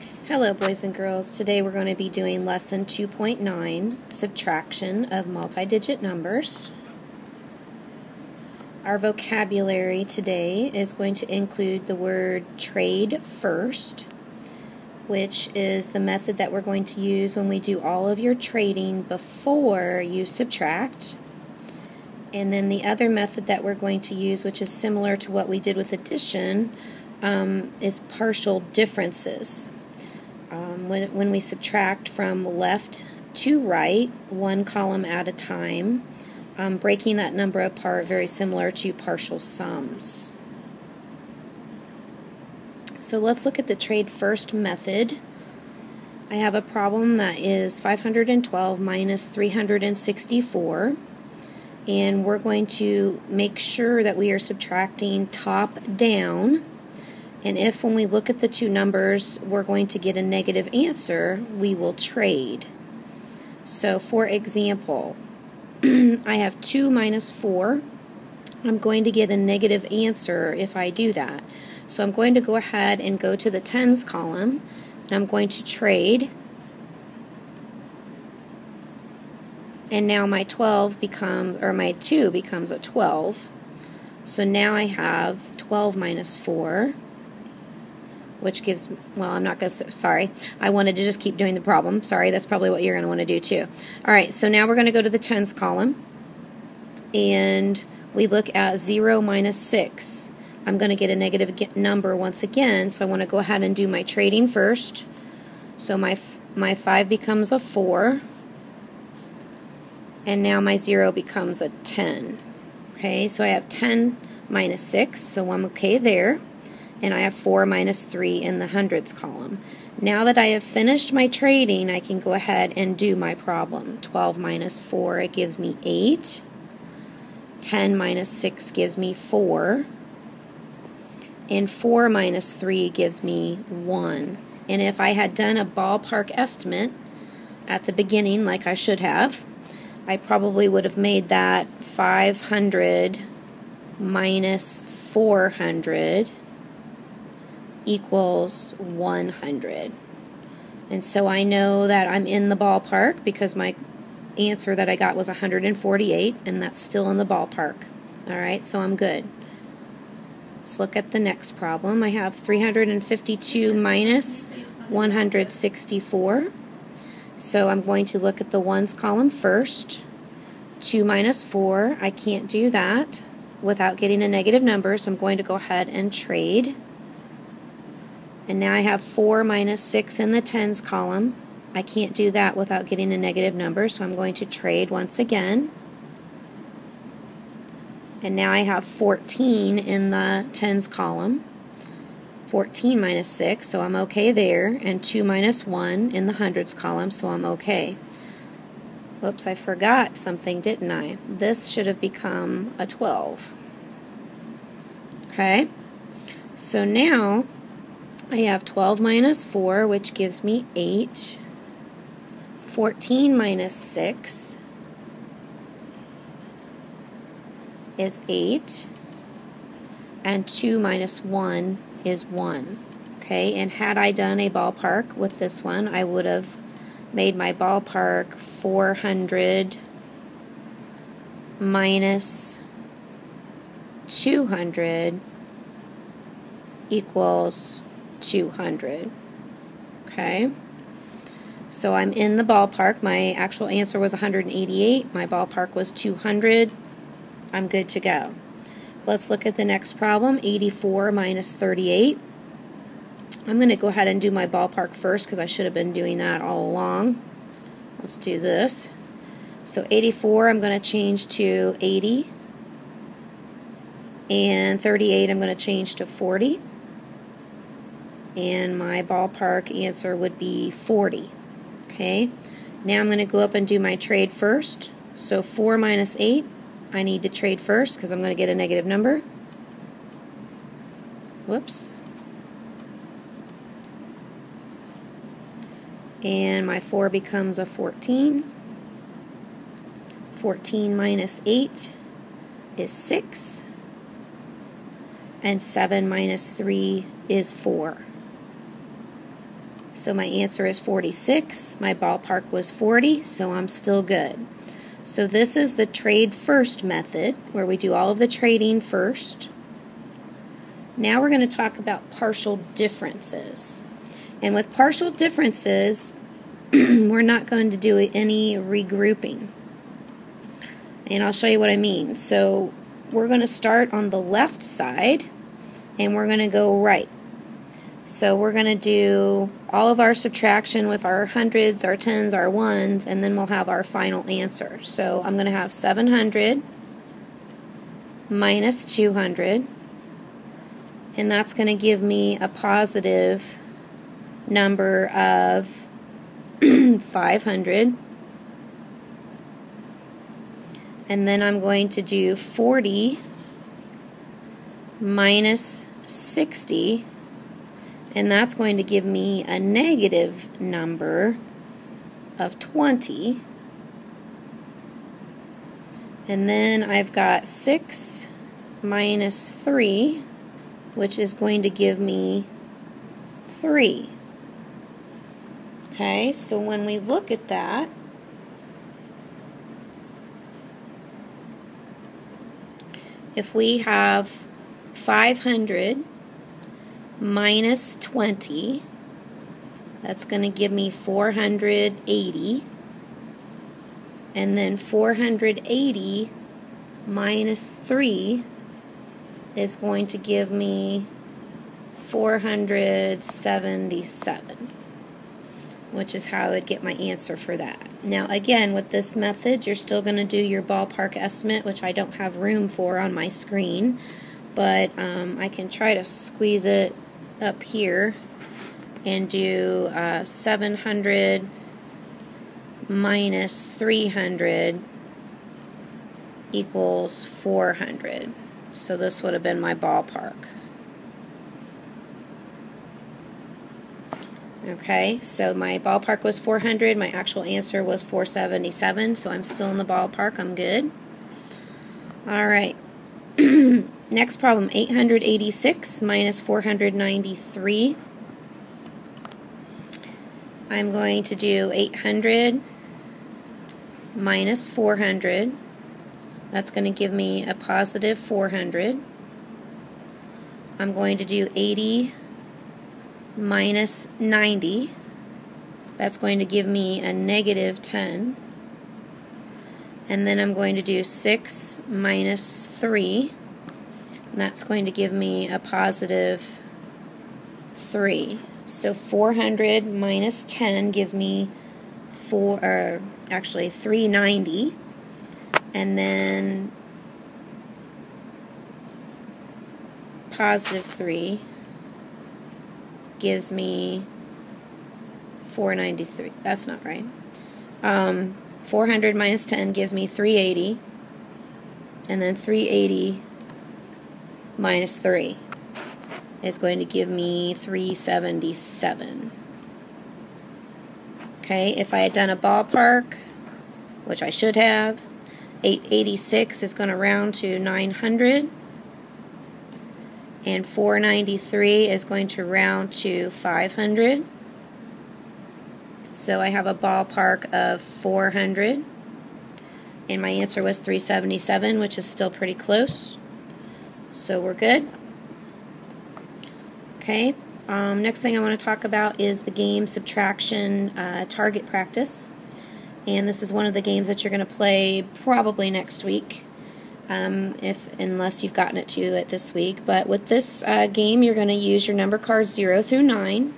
Hello boys and girls. Today we're going to be doing lesson 2.9, subtraction of multi-digit numbers. Our vocabulary today is going to include the word trade first, which is the method that we're going to use when we do all of your trading before you subtract. And then the other method that we're going to use, which is similar to what we did with addition, is partial differences. When we subtract from left to right, one column at a time, breaking that number apart, very similar to partial sums. So let's look at the trade first method. I have a problem that is 512 minus 364, and we're going to make sure that we are subtracting top down. And if when we look at the two numbers we're going to get a negative answer, we will trade. So for example, I have 2 minus 4. I'm going to get a negative answer if I do that. So I'm going to go ahead and go to the tens column, and I'm going to trade. And now my 12 becomes, or my 2 becomes a 12. So now I have 12 minus 4. Which gives, well, I'm not going to, sorry, I wanted to just keep doing the problem. Sorry, that's probably what you're going to want to do too. Alright, so now we're going to go to the tens column, and we look at 0 minus 6. I'm going to get a negative number once again, so I want to go ahead and do my trading first. So my 5 becomes a 4, and now my 0 becomes a 10. Okay, so I have 10 minus 6, so I'm okay there. And I have 4 minus 3 in the hundreds column. Now that I have finished my trading, I can go ahead and do my problem. 12 minus 4, it gives me 8. 10 minus 6 gives me 4. And 4 minus 3 gives me 1. And if I had done a ballpark estimate at the beginning, like I should have, I probably would have made that 500 minus 400 equals 100. And so I know that I'm in the ballpark because my answer that I got was 148, and that's still in the ballpark. Alright, so I'm good. Let's look at the next problem. I have 352 minus 164. So I'm going to look at the ones column first. 2 minus 4, I can't do that without getting a negative number, so I'm going to go ahead and trade. And now I have 4 minus 6 in the tens column. I can't do that without getting a negative number, so I'm going to trade once again. And now I have 14 in the tens column. 14 minus 6, so I'm okay there. And 2 minus 1 in the hundreds column, so I'm okay. Whoops, I forgot something, didn't I? This should have become a 12. Okay? So now I have 12 minus 4, which gives me 8. 14 minus 6 is 8. And 2 minus 1 is 1. Okay, and had I done a ballpark with this one, I would have made my ballpark 400 minus 200 equals 200. Okay, so I'm in the ballpark. My actual answer was 188. My ballpark was 200. I'm good to go. Let's look at the next problem. 84 minus 38. I'm going to go ahead and do my ballpark first because I should have been doing that all along. Let's do this. So 84 I'm going to change to 80. And 38 I'm going to change to 40. And my ballpark answer would be 40. Okay, now I'm going to go up and do my trade first. So 4 minus 8, I need to trade first because I'm going to get a negative number. Whoops. And my 4 becomes a 14. 14 minus 8 is 6. And 7 minus 3 is 4. So my answer is 46. My ballpark was 40, so I'm still good. So this is the trade first method, where we do all of the trading first. Now we're going to talk about partial differences. And with partial differences, we're not going to do any regrouping. And I'll show you what I mean. So we're going to start on the left side, and we're going to go right. So we're going to do all of our subtraction with our hundreds, our tens, our ones, and then we'll have our final answer. So I'm going to have 700 minus 200, and that's going to give me a positive number of 500. And then I'm going to do 40 minus 60, and that's going to give me a negative number of 20. And then I've got 6 minus 3, which is going to give me 3. Okay, so when we look at that, if we have 500 minus 20, that's going to give me 480. And then 480 minus 3 is going to give me 477, which is how I would get my answer for that. Now again, with this method, you're still going to do your ballpark estimate, which I don't have room for on my screen, but I can try to squeeze it up here and do 700 minus 300 equals 400. So this would have been my ballpark. Okay, so my ballpark was 400, my actual answer was 477, so I'm still in the ballpark, I'm good. Alright, next problem, 886 minus 493. I'm going to do 800 minus 400. That's going to give me a positive 400. I'm going to do 80 minus 90. That's going to give me a negative 10. And then I'm going to do 6 minus 3. And that's going to give me a positive 3. So 400 minus 10 gives me 390. And then positive 3 gives me 493. That's not right. 400 minus 10 gives me 380. And then 380 minus 3 is going to give me 377. Okay, if I had done a ballpark, which I should have, 886 is going to round to 900, and 493 is going to round to 500. So I have a ballpark of 400, and my answer was 377, which is still pretty close. So we're good. Okay, next thing I want to talk about is the game Subtraction Target Practice. And this is one of the games that you're going to play probably next week, unless you've gotten it to it this week. But with this game, you're going to use your number cards 0 through 9,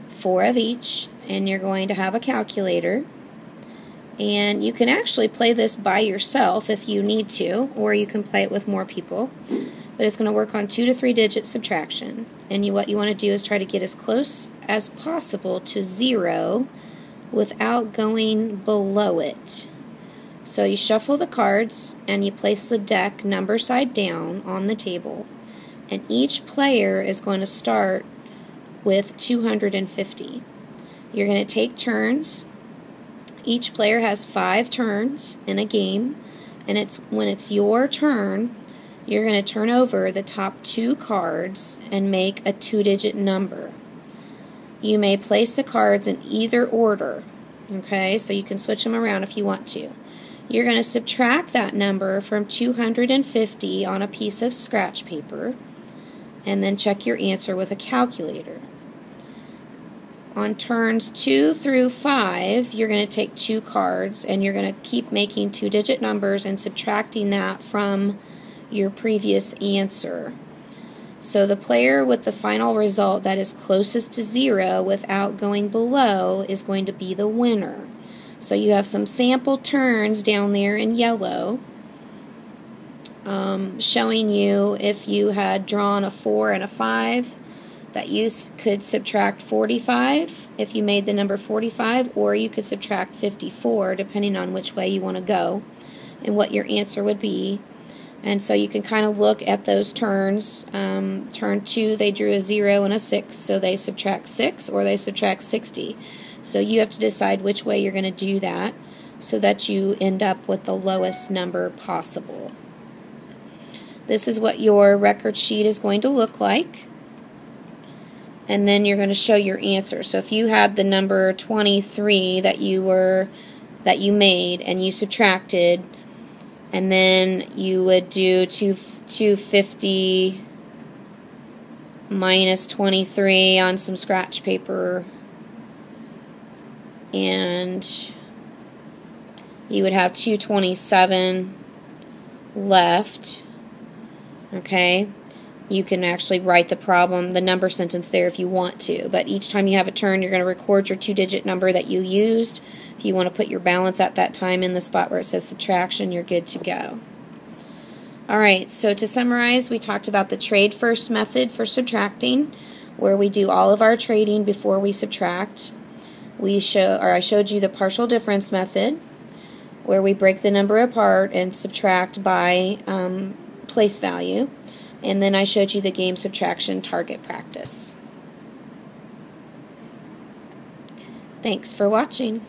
4 of each, and you're going to have a calculator. And you can actually play this by yourself if you need to, or you can play it with more people. But it's going to work on 2 to 3 digit subtraction. And what you want to do is try to get as close as possible to 0 without going below it. So you shuffle the cards and you place the deck number side down on the table, and each player is going to start with 250. You're going to take turns. Each player has 5 turns in a game, and when it's your turn, you're going to turn over the top 2 cards and make a 2-digit number. you may place the cards in either order. Okay, so you can switch them around if you want to. You're going to subtract that number from 250 on a piece of scratch paper, and then check your answer with a calculator. On turns 2 through 5, you're going to take 2 cards, and you're going to keep making 2-digit numbers and subtracting that from your previous answer. So the player with the final result that is closest to 0 without going below is going to be the winner. So you have some sample turns down there in yellow, showing you if you had drawn a 4 and a 5, that you could subtract 45 if you made the number 45, or you could subtract 54 depending on which way you want to go and what your answer would be. And so you can kind of look at those turns. Turn 2, they drew a 0 and a 6, so they subtract 6 or they subtract 60. So you have to decide which way you're going to do that so that you end up with the lowest number possible. This is what your record sheet is going to look like. And then you're going to show your answer. So if you had the number 23 that you made and you subtracted, and then you would do 250 minus 23 on some scratch paper, and you would have 227 left. Okay, you can actually write the problem, the number sentence there if you want to, but each time you have a turn, you're going to record your 2-digit number that you used. If you want to put your balance at that time in the spot where it says subtraction, you're good to go. Alright, so to summarize, we talked about the trade first method for subtracting, where we do all of our trading before we subtract. I showed you the partial difference method, where we break the number apart and subtract by place value. And then I showed you the game subtraction target practice. Thanks for watching.